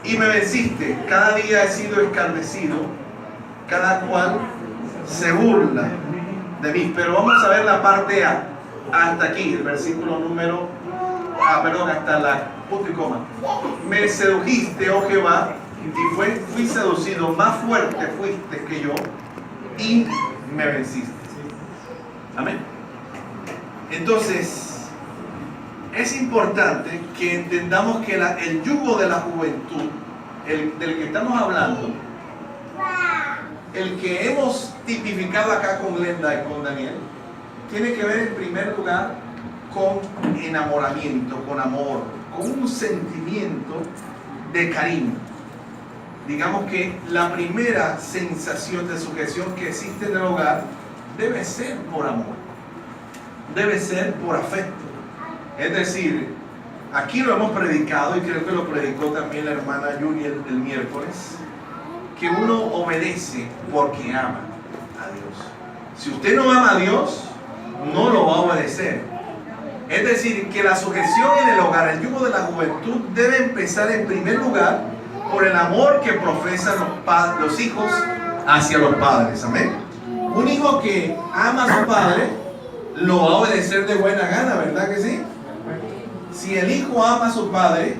y me venciste. Cada día he sido escarnecido, cada cual se burla de mí. Pero vamos a ver la parte A, hasta aquí, el versículo número, hasta la punto y coma. Me sedujiste, oh Jehová, y fui seducido. Más fuerte fuiste que yo, y me venciste. Amén. Entonces, es importante que entendamos que el yugo de la juventud, del que estamos hablando, el que hemos tipificado acá con Glenda y con Daniel, tiene que ver en primer lugar con enamoramiento, con amor, con un sentimiento de cariño. Digamos que la primera sensación de sujeción que existe en el hogar debe ser por amor, debe ser por afecto. Es decir, aquí lo hemos predicado y creo que lo predicó también la hermana Yuri el miércoles, que uno obedece porque ama a Dios. Si usted no ama a Dios, no lo va a obedecer. Es decir, que la sujeción en el hogar, el yugo de la juventud, debe empezar en primer lugar por el amor que profesan los hijos hacia los padres. Amén. Un hijo que ama a su padre lo va a obedecer de buena gana, ¿verdad que sí? Si el hijo ama a su padre,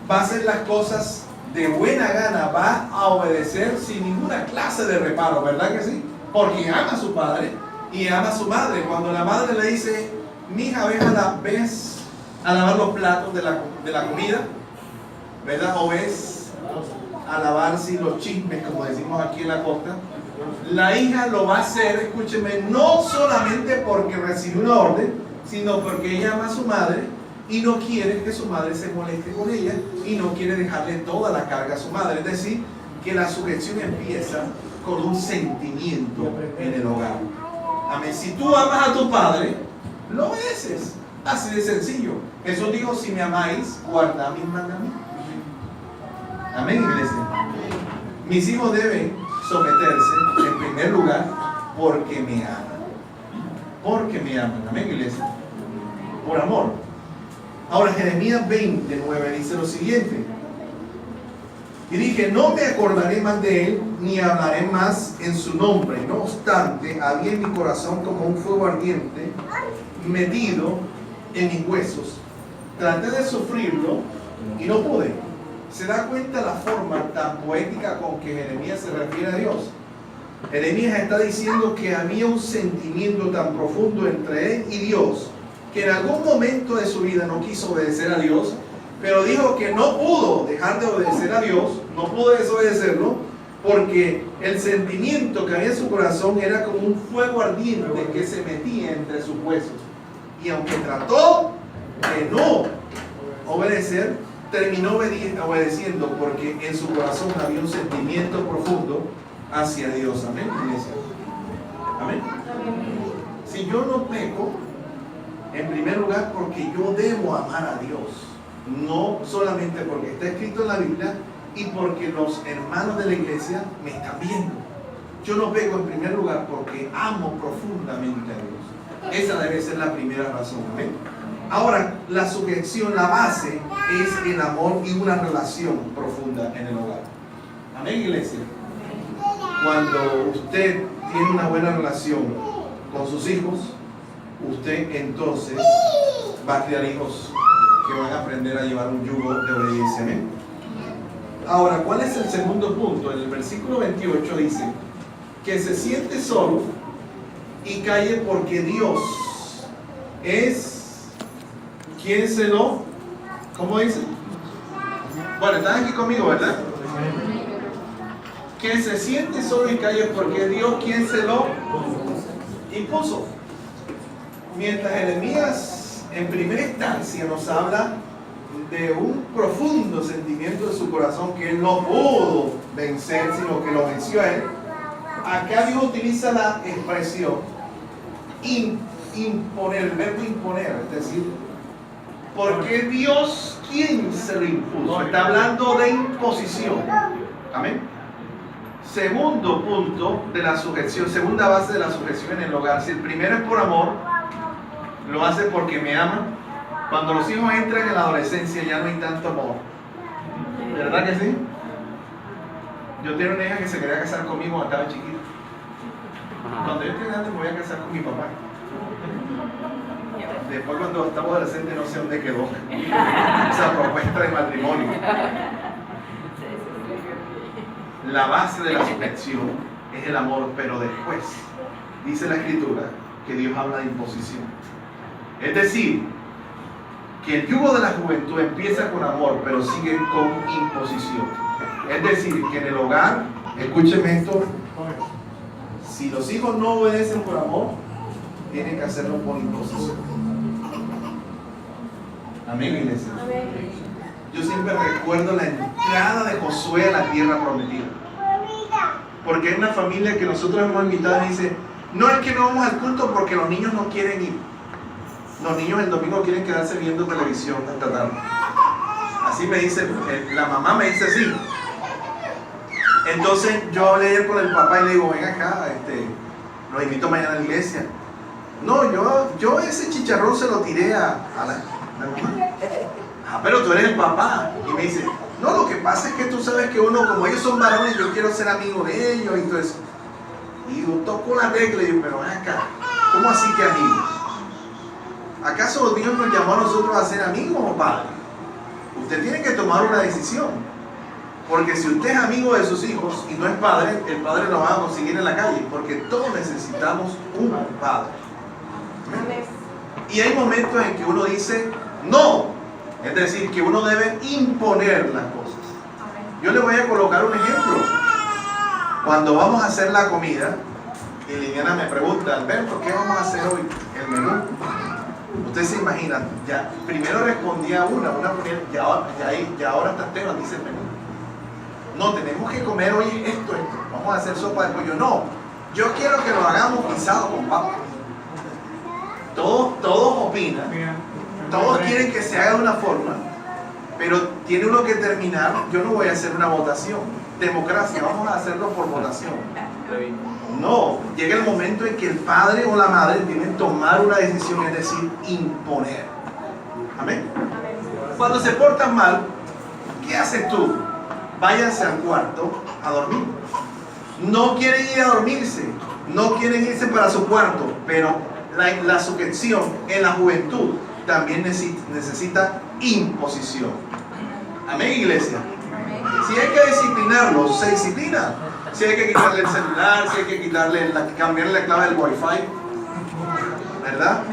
va a hacer las cosas de buena gana va a obedecer sin ninguna clase de reparo, ¿verdad que sí? Porque ama a su padre y ama a su madre. Cuando la madre le dice, mija, ves a lavar los platos de la comida, ¿verdad? O ves a lavar los chismes, como decimos aquí en la costa, la hija lo va a hacer, escúcheme, no solamente porque recibe una orden, sino porque ella ama a su madre y no quiere que su madre se moleste con ella y no quiere dejarle toda la carga a su madre. Es decir, que la sujeción empieza con un sentimiento en el hogar. Amén. Si tú amas a tu padre, lo obedeces. Así de sencillo. Jesús dijo, si me amáis, guardad mis mandamientos. Amén, iglesia. Mis hijos deben someterse en primer lugar porque me aman. Porque me aman. Amén, iglesia. Por amor. Ahora Jeremías 29 dice lo siguiente. Y dije, no me acordaré más de él, ni hablaré más en su nombre. No obstante, había en mi corazón como un fuego ardiente metido en mis huesos. Traté de sufrirlo y no pude. ¿Se da cuenta la forma tan poética con que Jeremías se refiere a Dios? Jeremías está diciendo que había un sentimiento tan profundo entre él y Dios, que en algún momento de su vida no quiso obedecer a Dios, pero dijo que no pudo dejar de obedecer a Dios, no pudo desobedecerlo, porque el sentimiento que había en su corazón era como un fuego ardiente que se metía entre sus huesos. Y aunque trató de no obedecer, terminó obedeciendo porque en su corazón había un sentimiento profundo hacia Dios. Amén, iglesia. Amén. Si yo no peco, en primer lugar porque yo debo amar a Dios, no solamente porque está escrito en la Biblia y porque los hermanos de la iglesia me están viendo. Yo no peco en primer lugar porque amo profundamente a Dios. Esa debe ser la primera razón. Amén. Ahora, la sujeción, la base es el amor y una relación profunda en el hogar. Amén, iglesia. Cuando usted tiene una buena relación con sus hijos, usted entonces va a criar hijos que van a aprender a llevar un yugo de obediencia. ¿Amén? Ahora, ¿cuál es el segundo punto? En el versículo 28 dice que se siente solo y calle porque Dios es quien se lo... ¿Cómo dice? Bueno, están aquí conmigo, ¿verdad? Que se siente solo y calle porque Dios quien se lo impuso. Mientras Jeremías en primera instancia nos habla de un profundo sentimiento de su corazón que él no pudo vencer, sino que lo venció a él, acá Dios utiliza la expresión imponer, el verbo imponer, es decir, porque Dios quien se lo impuso. Está hablando de imposición. Amén. Segundo punto de la sujeción, segunda base de la sujeción en el hogar. Si el primero es por amor, lo hace porque me ama. Cuando los hijos entran en la adolescencia ya no hay tanto amor. ¿Verdad que sí? Yo tengo una hija que se quería casar conmigo cuando estaba chiquita. Cuando yo esté grande me voy a casar con mi papá. Después cuando estaba adolescente no sé dónde quedó esa propuesta de matrimonio. La base de la sujeción es el amor, pero después dice la escritura que Dios habla de imposición. Es decir, que el yugo de la juventud empieza con amor, pero sigue con imposición. Es decir, que en el hogar, escúcheme esto, si los hijos no obedecen por amor, tienen que hacerlo por imposición. Amén, iglesia. Yo siempre recuerdo la entrada de Josué a la tierra prometida. Porque hay una familia que nosotros hemos invitado y dice, no es que no vamos al culto porque los niños no quieren ir. Los niños el domingo quieren quedarse viendo televisión hasta tarde. Así me dice, la mamá me dice así. Entonces yo hablé ayer con el papá y le digo, ven acá, los invito mañana a la iglesia. No, yo ese chicharrón se lo tiré a la mamá. Ah, pero tú eres el papá. Y me dice, no, lo que pasa es que tú sabes que uno, como ellos son varones, yo quiero ser amigo de ellos y todo eso. Y yo toco la regla y digo, pero ven acá, ¿cómo así que amigos? ¿Acaso Dios nos llamó a nosotros a ser amigos o padres? Usted tiene que tomar una decisión. Porque si usted es amigo de sus hijos y no es padre, el padre lo va a conseguir en la calle, porque todos necesitamos un padre. Amén. Y hay momentos en que uno dice no, es decir, que uno debe imponer las cosas. Yo le voy a colocar un ejemplo. Cuando vamos a hacer la comida, y Liliana me pregunta, Alberto, ¿qué vamos a hacer hoy? El menú. Usted se imagina, ya primero respondía una ponía, ya ahora hasta Esteban dice el menú. No, tenemos que comer hoy esto. Vamos a hacer sopa de pollo. No, yo quiero que lo hagamos guisado con papa. Todos opinan, todos quieren que se haga de una forma, pero tiene uno que terminar. Yo no voy a hacer una votación. Democracia, vamos a hacerlo por votación. No, llega el momento en que el padre o la madre tienen que tomar una decisión, es decir, imponer. Amén. Cuando se portan mal, ¿qué haces tú? Váyanse al cuarto a dormir. No quieren ir a dormirse, no quieren irse para su cuarto, pero la sujeción en la juventud también necesita imposición. Amén, iglesia. Si hay que disciplinarlos, se disciplina. Si hay que quitarle el celular, si hay que cambiarle la clave del wifi, ¿verdad?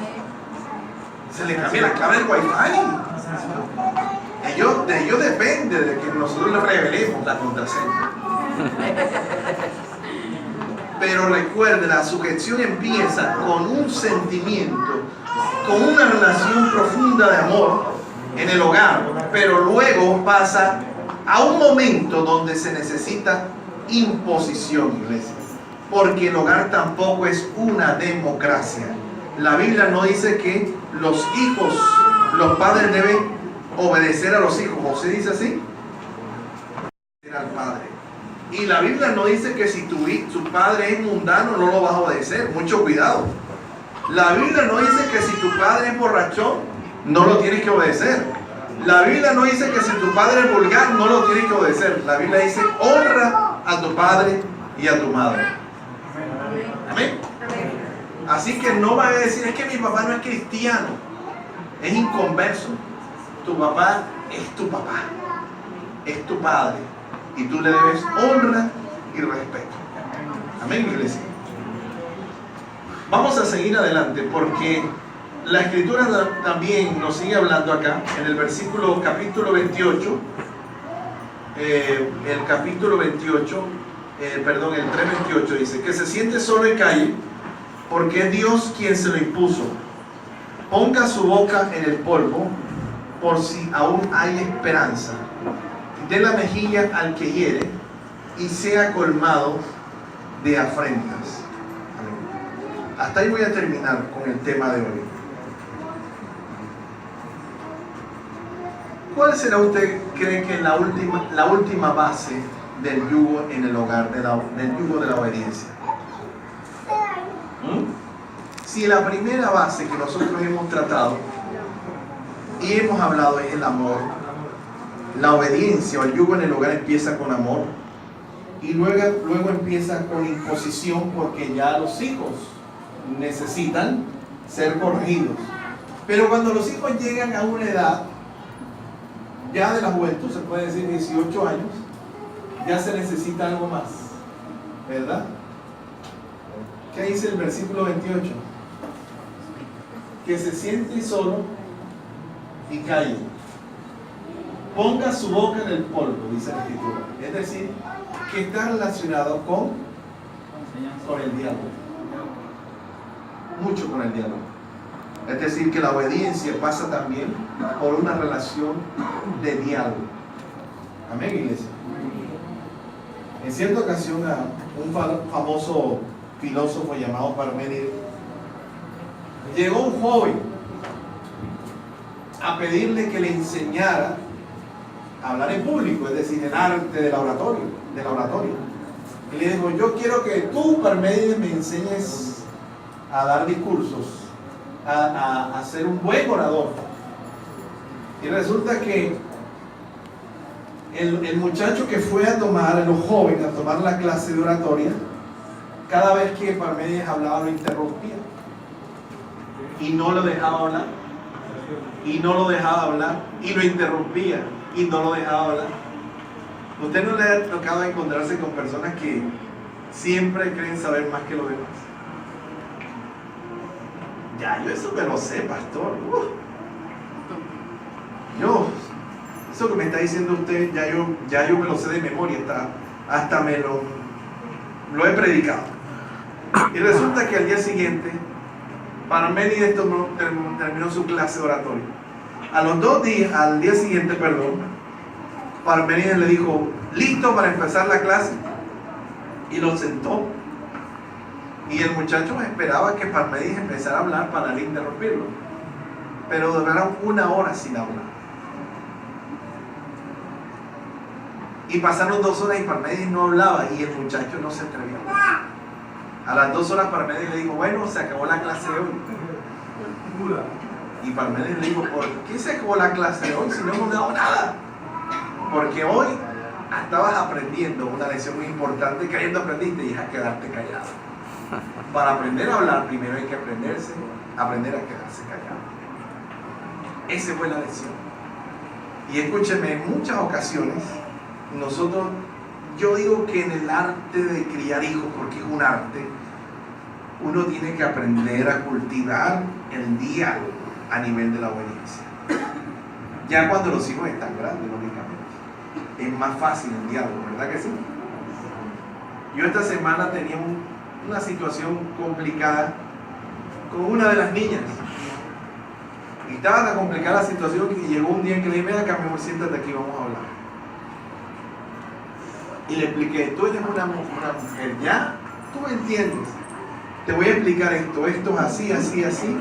Se le cambia la clave del wifi. De ellos depende de que nosotros le revelemos la contraseña. Pero recuerde, la sujeción empieza con un sentimiento, con una relación profunda de amor en el hogar, pero luego pasa a un momento donde se necesita imposición, iglesia, porque el hogar tampoco es una democracia. La Biblia no dice que los padres deben obedecer a los hijos. ¿José dice así? Al padre. Y la Biblia no dice que si tu padre es mundano no lo vas a obedecer. Mucho cuidado. La Biblia no dice que si tu padre es borrachón no lo tienes que obedecer. La Biblia no dice que si tu padre es vulgar no lo tienes que obedecer. La Biblia dice honra a tu padre y a tu madre. Amén. Así que no va a decir, es que mi papá no es cristiano, es inconverso. Tu papá es tu papá, es tu padre, y tú le debes honra y respeto. Amén, iglesia. Vamos a seguir adelante porque la escritura también nos sigue hablando acá en el capítulo 28, el 3:28 dice que se siente solo y calle porque es Dios quien se lo impuso. Ponga su boca en el polvo por si aún hay esperanza. Dé la mejilla al que hiere y sea colmado de afrentas. Amén. Hasta ahí voy a terminar con el tema de hoy. ¿Cuál será, usted cree que la última base del yugo en el hogar, del yugo de la obediencia? Si la primera base que nosotros hemos tratado y hemos hablado es el amor, la obediencia o el yugo en el hogar empieza con amor y luego empieza con imposición, porque ya los hijos necesitan ser corregidos. Pero cuando los hijos llegan a una edad ya de la juventud, se puede decir 18 años, ya se necesita algo más, ¿verdad? ¿Qué dice el versículo 28? Que se siente solo y calle. Ponga su boca en el polvo, dice la escritura. Es decir, que está relacionado con el diálogo. Mucho con el diálogo. Es decir, que la obediencia pasa también por una relación de diálogo. Amén, iglesia. En cierta ocasión, un famoso filósofo llamado Parménides, llegó un joven a pedirle que le enseñara a hablar en público, es decir, el arte del oratorio. Y le dijo, yo quiero que tú, Parménides, me enseñes a dar discursos, a ser un buen orador. Y resulta que el muchacho que fue a tomar, el joven, a tomar la clase de oratoria, cada vez que Parménides hablaba lo interrumpía y no lo dejaba hablar, y no lo dejaba hablar, y lo interrumpía y no lo dejaba hablar. ¿Usted no le ha tocado encontrarse con personas que siempre creen saber más que los demás? Ya, yo eso me lo sé, pastor. Eso que me está diciendo usted, ya yo me lo sé de memoria, hasta me lo he predicado. Y resulta que al día siguiente, Parménides terminó su clase de oratorio. Al día siguiente, Parménides le dijo, listo para empezar la clase, y lo sentó. Y el muchacho esperaba que Parménides empezara a hablar para interrumpirlo, pero duraron 1 hora sin hablar. Y pasaron 2 horas y Parménides no hablaba y el muchacho no se atrevía a hablar. A las 2 horas Parménides le dijo, bueno, se acabó la clase de hoy. Y Parménides le dijo, ¿por qué se acabó la clase de hoy si no hemos dado nada? Porque hoy estabas aprendiendo una lección muy importante que ayer no aprendiste y es a quedarte callado. Para aprender a hablar primero hay que aprender a quedarse callado. Esa fue la lección. Y escúcheme, en muchas ocasiones yo digo que en el arte de criar hijos, porque es un arte, uno tiene que aprender a cultivar el diálogo a nivel de la obediencia. Ya cuando los hijos están grandes, lógicamente, es más fácil el diálogo, ¿verdad que sí? Yo esta semana tenía una situación complicada con una de las niñas. Y estaba tan complicada la situación que llegó un día en que le dije, ven acá, mi amor, siéntate aquí, vamos a hablar. Y le expliqué, tú eres una mujer, ya, tú entiendes, te voy a explicar esto es así, así, así,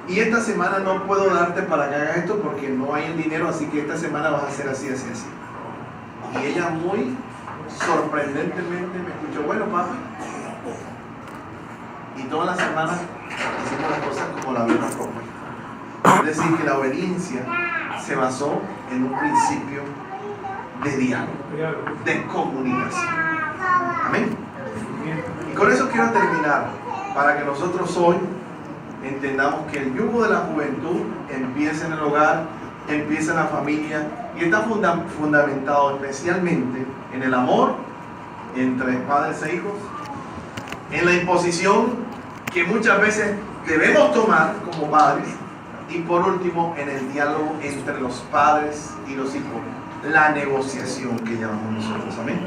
y esta semana no puedo darte para que hagas esto porque no hay el dinero, así que esta semana vas a hacer así, así, así. Y ella muy sorprendentemente me escuchó, bueno, papi, y todas las semanas hicimos las cosas como la Biblia propone. Es decir, que la obediencia se basó en un principio de diálogo, de comunicación. Amén. Y con eso quiero terminar, para que nosotros hoy entendamos que el yugo de la juventud empieza en el hogar, empieza en la familia y está fundamentado especialmente en el amor entre padres e hijos, en la imposición que muchas veces debemos tomar como padres y por último en el diálogo entre los padres y los hijos, la negociación que llamamos nosotros. Amén.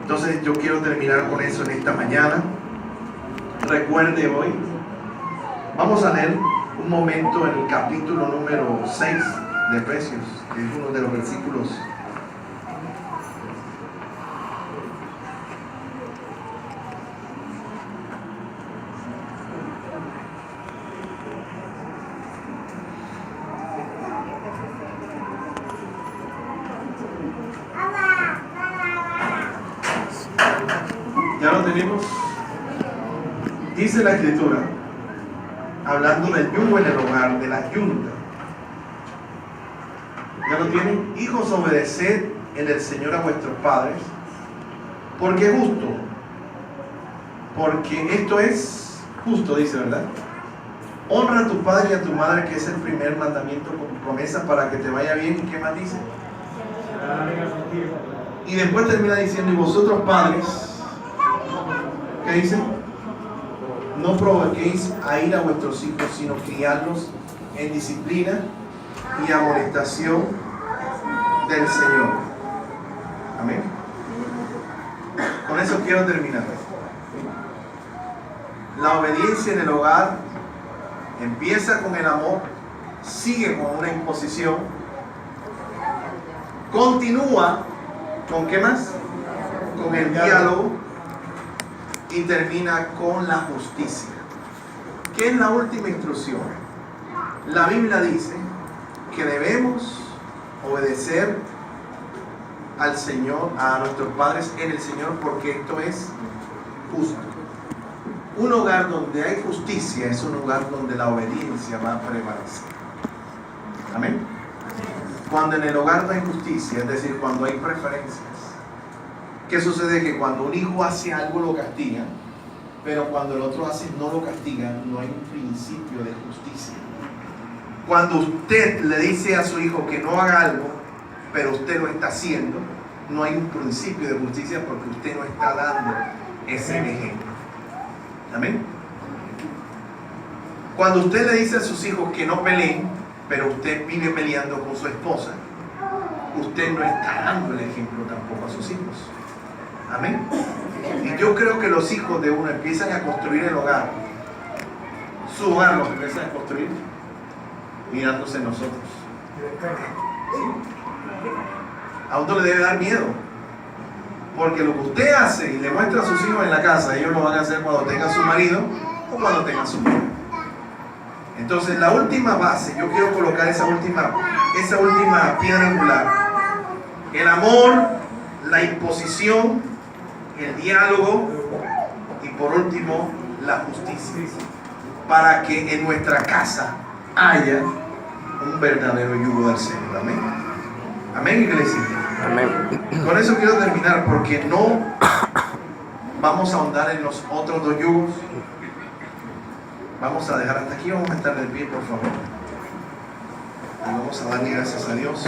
Entonces yo quiero terminar con eso en esta mañana. Recuerde hoy, vamos a leer un momento en el capítulo número 6 de Efesios, que es uno de los versículos ¿ya lo tenemos? Dice la Escritura, hablando del yugo en el hogar, de la yunta. ¿Ya lo tienen? Hijos, obedeced en el Señor a vuestros padres, porque es justo. Porque esto es justo, dice, ¿verdad? Honra a tu padre y a tu madre, que es el primer mandamiento con promesa para que te vaya bien. ¿Y qué más dice? Y después termina diciendo, y vosotros padres, ¿qué dice? No provoquéis a ir a vuestros hijos, sino criarlos en disciplina y amonestación del Señor. Amén. Con eso quiero terminar. La obediencia en el hogar empieza con el amor, sigue con una imposición, continúa con ¿qué más? Con el diálogo y termina con la justicia. ¿Qué es la última instrucción? La Biblia dice que debemos obedecer al Señor, a nuestros padres en el Señor, porque esto es justo. Un hogar donde hay justicia es un hogar donde la obediencia va a prevalecer. Amén. Cuando en el hogar no hay justicia, es decir, cuando hay preferencias, ¿qué sucede? Que cuando un hijo hace algo lo castiga, pero cuando el otro hace no lo castiga, no hay un principio de justicia. Cuando usted le dice a su hijo que no haga algo, pero usted lo está haciendo, no hay un principio de justicia porque usted no está dando ese ejemplo. Amén. Cuando usted le dice a sus hijos que no peleen, pero usted vive peleando con su esposa, usted no está dando el ejemplo tampoco a sus hijos. Amén. Y yo creo que los hijos de uno empiezan a construir el hogar. Su hogar lo empiezan a construir mirándose en nosotros. A uno le debe dar miedo, porque lo que usted hace y le muestra a sus hijos en la casa, ellos lo van a hacer cuando tengan su marido o cuando tengan su mujer. Entonces la última base, yo quiero colocar esa última piedra angular: el amor, la imposición, el diálogo y por último la justicia, para que en nuestra casa haya un verdadero yugo del Señor. Amén. Amén, iglesia. Amén. Con eso quiero terminar, porque no vamos a ahondar en los otros dos yugos. Vamos a dejar hasta aquí. Vamos a estar de pie, por favor. Y vamos a darle gracias a Dios.